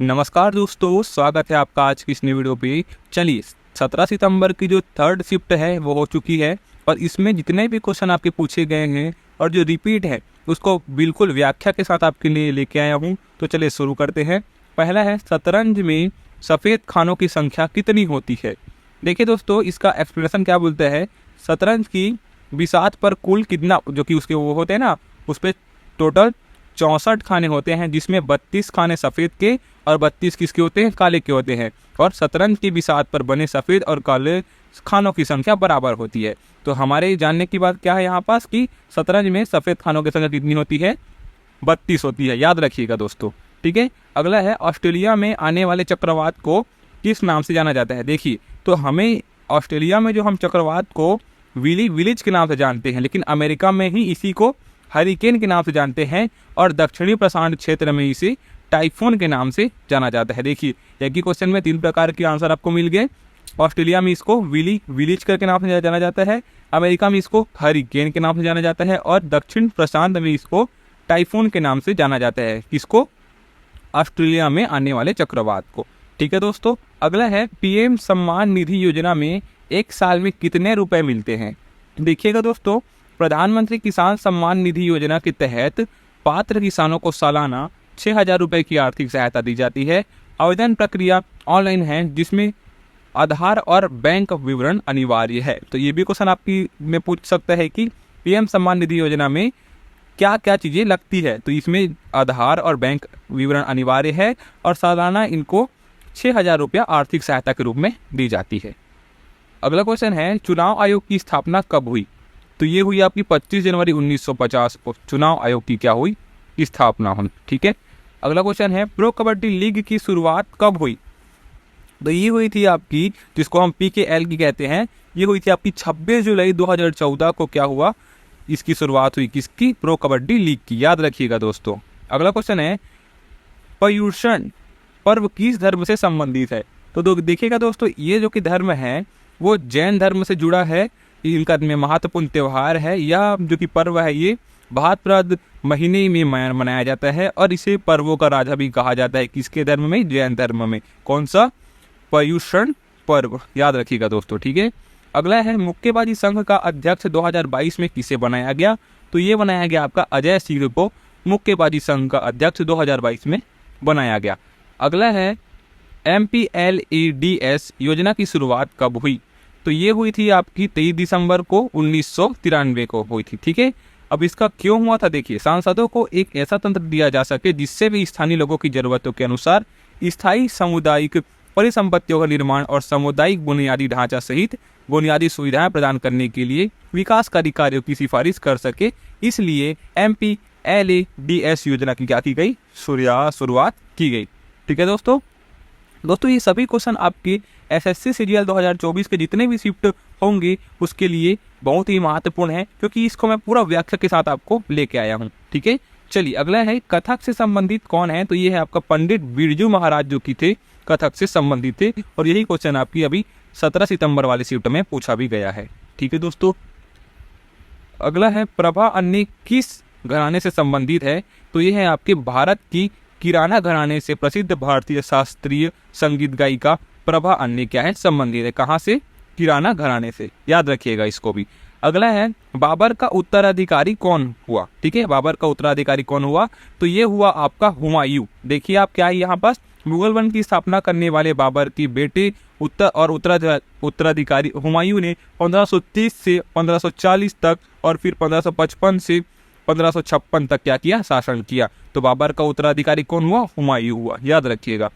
नमस्कार दोस्तों, स्वागत है आपका आज की इस नई वीडियो पे। चलिए, 17 सितंबर की जो थर्ड शिफ्ट है वो हो चुकी है और इसमें जितने भी क्वेश्चन आपके पूछे गए हैं और जो रिपीट है उसको बिल्कुल व्याख्या के साथ आपके लिए लेके आया हूँ। तो चलिए शुरू करते हैं। पहला है, शतरंज में सफ़ेद खानों की संख्या कितनी होती है। देखिए दोस्तों, इसका एक्सप्लेनेशन क्या बोलता है। शतरंज की बिसात पर कुल कितना, जो कि उसके वो होते हैं ना, उस पर टोटल 64 खाने होते हैं, जिसमें 32 खाने सफ़ेद के और 32 किसके होते हैं, काले के होते हैं। और शतरंज की बिसात पर बने सफ़ेद और काले खानों की संख्या बराबर होती है। तो हमारे जानने की बात क्या है यहाँ पास कि शतरंज में सफ़ेद खानों की संख्या कितनी होती है, 32 होती है। याद रखिएगा दोस्तों, ठीक है। अगला है, ऑस्ट्रेलिया में आने वाले चक्रवात को किस नाम से जाना जाता है। देखिए, तो हमें ऑस्ट्रेलिया में जो हम चक्रवात को विली विलिज के नाम से जानते हैं, लेकिन अमेरिका में ही इसी को हरिकेन के नाम से जानते हैं और दक्षिणी प्रशांत क्षेत्र में इसे टाइफून के नाम से जाना जाता है। देखिए, एक ही क्वेश्चन में 3 प्रकार के आंसर आपको मिल गए। ऑस्ट्रेलिया में इसको विलिज करके नाम से जाना जाता है, अमेरिका में इसको हरिकेन के नाम से जाना जाता है और दक्षिण प्रशांत में इसको टाइफून के नाम से जाना जाता है। किसको? ऑस्ट्रेलिया में आने वाले चक्रवात को। ठीक है दोस्तों। अगला है, पीएम सम्मान निधि योजना में एक साल में कितने रुपए मिलते हैं। देखिएगा दोस्तों, प्रधानमंत्री किसान सम्मान निधि योजना के तहत पात्र किसानों को सालाना 6,000 रुपये की आर्थिक सहायता दी जाती है। आवेदन प्रक्रिया ऑनलाइन है, जिसमें आधार और बैंक विवरण अनिवार्य है। तो ये भी क्वेश्चन आपकी में पूछ सकता है कि पीएम सम्मान निधि योजना में क्या क्या चीज़ें लगती है। तो इसमें आधार और बैंक विवरण अनिवार्य है और सालाना इनको 6,000 रुपया आर्थिक सहायता के रूप में दी जाती है। अगला क्वेश्चन है, चुनाव आयोग की स्थापना कब हुई। तो ये हुई आपकी 25 जनवरी 1950 को चुनाव आयोग की क्या हुई, स्थापना हुई। ठीक है। अगला क्वेश्चन है, प्रो कबड्डी लीग की शुरुआत कब हुई। तो ये हुई थी आपकी, जिसको हम PKL की कहते हैं, ये हुई थी आपकी 26 जुलाई 2014 को। क्या हुआ, इसकी शुरुआत हुई किसकी, प्रो कबड्डी लीग की। याद रखिएगा दोस्तों। अगला क्वेश्चन है, पर्युषण पर्व किस धर्म से संबंधित है। तो देखिएगा दोस्तों, ये जो कि धर्म है वो जैन धर्म से जुड़ा है। इनका में महत्वपूर्ण त्यौहार है, यह जो कि पर्व है ये भाद्रपद महीने में मनाया जाता है और इसे पर्वों का राजा भी कहा जाता है। किसके धर्म में, जैन धर्म में। कौन सा, पर्युषण पर्व। याद रखिएगा दोस्तों, ठीक है। अगला है, मुक्केबाजी संघ का अध्यक्ष 2022 में किसे बनाया गया। तो ये बनाया गया आपका अजय सिंह को मुक्केबाजी संघ का अध्यक्ष 2022 में बनाया गया। अगला है, MPLEDS योजना की शुरुआत कब हुई। तो ये हुई थी आपकी 23 दिसंबर को 1993 को हुई थी। ठीक है। अब इसका क्यों हुआ था, देखिए, सांसदों को एक ऐसा तंत्र दिया जा सके जिससे भी स्थानीय लोगों की जरूरतों के अनुसार स्थायी सामुदायिक परिसंपत्तियों का निर्माण और सामुदायिक बुनियादी ढांचा सहित बुनियादी सुविधाएं प्रदान करने के लिए विकासकारी कार्यों की सिफारिश कर सके। इसलिए MPLEDS योजना की क्या की गई, शुरुआत की गई। ठीक है दोस्तों। ये सभी क्वेश्चन आपके SSC CGL 2024 के जितने भी शिफ्ट होंगे उसके लिए बहुत ही महत्वपूर्ण है, क्योंकि इसको मैं पूरा व्याख्या के साथ आपको लेके आया हूँ। ठीक है। चलिए, अगला है, कथक से संबंधित कौन है। तो ये है आपका पंडित बिरजू महाराज, जो कि थे कथक से संबंधित थे और यही क्वेश्चन आपकी अभी 17 सितंबर वाले शिफ्ट में पूछा भी गया है। ठीक है दोस्तों। अगला है, प्रभा अन्य किस घराने से संबंधित है। तो ये है आपके भारत की किराना घराने से प्रसिद्ध भारतीय शास्त्रीय संगीत गायिका प्रभा अन्य क्या है, संबंधित है। कहाँ से, किराना घराने से। याद रखिएगा इसको भी। अगला है, बाबर का उत्तराधिकारी कौन हुआ। ठीक है, बाबर का उत्तराधिकारी कौन हुआ। तो ये हुआ आपका हुमायूं। देखिए आप, क्या है यहाँ पास, मुगल वंश की स्थापना करने वाले बाबर की बेटे उत्तराधिकारी हुमायूं ने 1530 से 1540 तक और फिर 1555 से 1556 तक क्या किया, शासन किया। तो बाबर का उत्तराधिकारी कौन हुआ, हुमायूं हुआ। याद रखिएगा।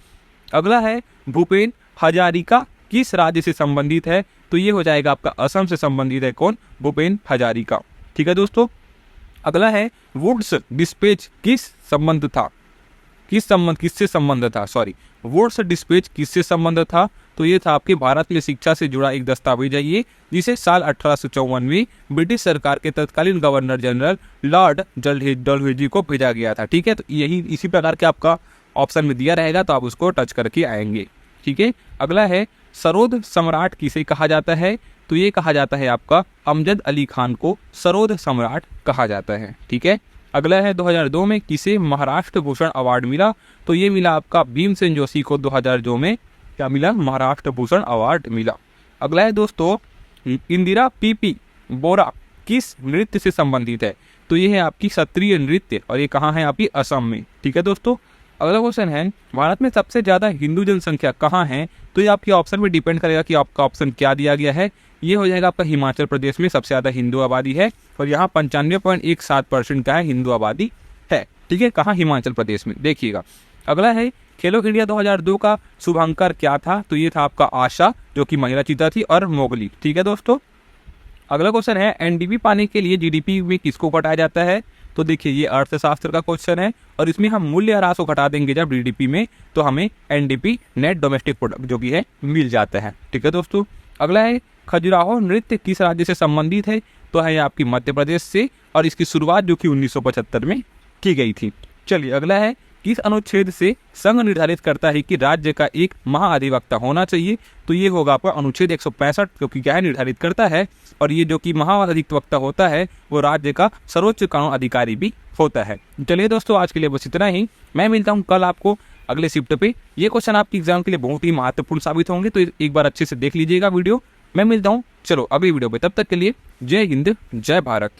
अगला है, भूपेन हजारिका किस राज्य से संबंधित है। तो ये हो जाएगा आपका असम से संबंधित है। कौन, भूपेन हजारिका। ठीक है दोस्तों। अगला है, वुड्स डिस्पैच किससे संबंध था। वुड्स डिस्पैच किससे संबंध था। तो ये था आपके भारत की शिक्षा से जुड़ा एक दस्तावेज है ये, जिसे साल 1854 में ब्रिटिश सरकार के तत्कालीन गवर्नर जनरल लॉर्ड डलहौजी को भेजा गया था। ठीक है। तो यही इसी प्रकार के आपका ऑप्शन में दिया रहेगा, तो आप उसको टच करके आएंगे। ठीक है। अगला है, सरोद सम्राट किसे कहा जाता है। तो ये कहा जाता है आपका अमजद अली खान को सरोद सम्राट कहा जाता है। ठीक है। अगला है 2002 में किसे महाराष्ट्र भूषण अवार्ड मिला, तो ये मिला आपका भीमसेन जोशी को 2002 में क्या मिला, महाराष्ट्र भूषण अवार्ड मिला। अगला है दोस्तों इंदिरा पीपी बोरा किस नृत्य से संबंधित है, तो ये है आपकी क्षत्रिय नृत्य और ये कहाँ है, आपकी असम में। ठीक है दोस्तों। अगला क्वेश्चन है भारत में सबसे ज़्यादा हिंदू जनसंख्या कहाँ है, तो ये आपके ऑप्शन में डिपेंड करेगा कि आपका ऑप्शन क्या दिया गया है। ये हो जाएगा आपका हिमाचल प्रदेश में सबसे ज़्यादा हिंदू आबादी है और यहाँ 95.17% का है हिंदू आबादी है। ठीक है, कहाँ, हिमाचल प्रदेश में, देखिएगा। अगला है खेलो इंडिया 2002 का शुभांकर क्या था, तो ये था आपका आशा जो कि महिला चीता थी और मोगली। ठीक है दोस्तों। अगला क्वेश्चन है एनडीपी पाने के लिए जीडीपी में किसको घटाया जाता है, तो देखिए ये अर्थशास्त्र का क्वेश्चन है और इसमें हम मूल्य ह्रास को घटा देंगे जब जीडीपी में, तो हमें एनडीपी नेट डोमेस्टिक प्रोडक्ट जो कि है मिल जाता है। ठीक है दोस्तों। अगला है खजुराहो नृत्य किस राज्य से संबंधित है, तो है आपकी मध्य प्रदेश से और इसकी शुरुआत जो कि 1975 में की गई थी। चलिए अगला है किस अनुच्छेद से संघ निर्धारित करता है कि राज्य का एक महाअधिवक्ता होना चाहिए, तो ये होगा आपका अनुच्छेद 165 जो कि क्या है, निर्धारित करता है। और ये जो कि महाअधिवक्ता होता है वो राज्य का सर्वोच्च कानून अधिकारी भी होता है। चलिए दोस्तों आज के लिए बस इतना ही। मैं मिलता हूँ कल आपको अगले शिफ्ट पे। ये क्वेश्चन आपके एग्जाम के लिए बहुत ही महत्वपूर्ण साबित होंगे, तो एक बार अच्छे से देख लीजिएगा वीडियो। मैं मिलता हूँ चलो अगली वीडियो पे, तब तक के लिए जय हिंद जय भारत।